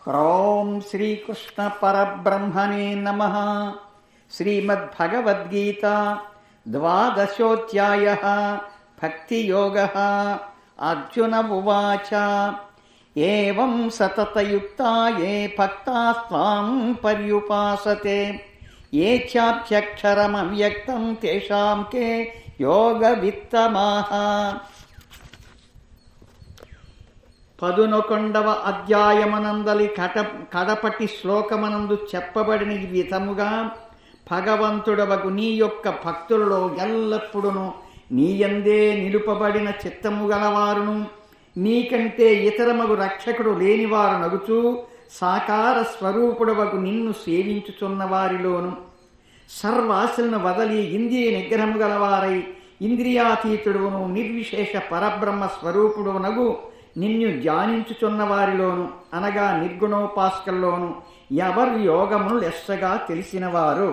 హ్రోం శ్రీకృష్ణ పరబ్రహ్మణే నమః. శ్రీమద్భగవద్గీత ద్వాదశోధ్యాయః. భక్తియోగః. అర్జున ఉవాచ ఏవం సతతయుక్తా ఏ భక్తాస్త్వాం పర్యుపాసతే ఏ చాప్యక్షరమవ్యక్తం తేషాం కే యోగవిత్తమాః. 11వ అధ్యాయమనందలి కడపటి శ్లోకమనందు చెప్పబడిన ఈ విధముగా భగవంతుడవగు నీ యొక్క భక్తులలో ఎల్లప్పుడూ నీయందే నిలుపబడిన చిత్తము గలవారును నీకంటే ఇతరమగు రక్షకుడు లేనివారు నగుచూ సాకార స్వరూపుడవగు నిన్ను సేవించుచున్న వారిలోను సర్వాశలను వదలి ఇంద్రియ నిగ్రహము గలవారై ఇంద్రియాతీతుడును నిర్విశేష పరబ్రహ్మ స్వరూపుడునగు నిన్ను ధ్యానించుచున్న వారిలోను అనగా నిర్గుణోపాసకుల్లోను ఎవరు యోగమును లెస్సగా తెలిసినవారు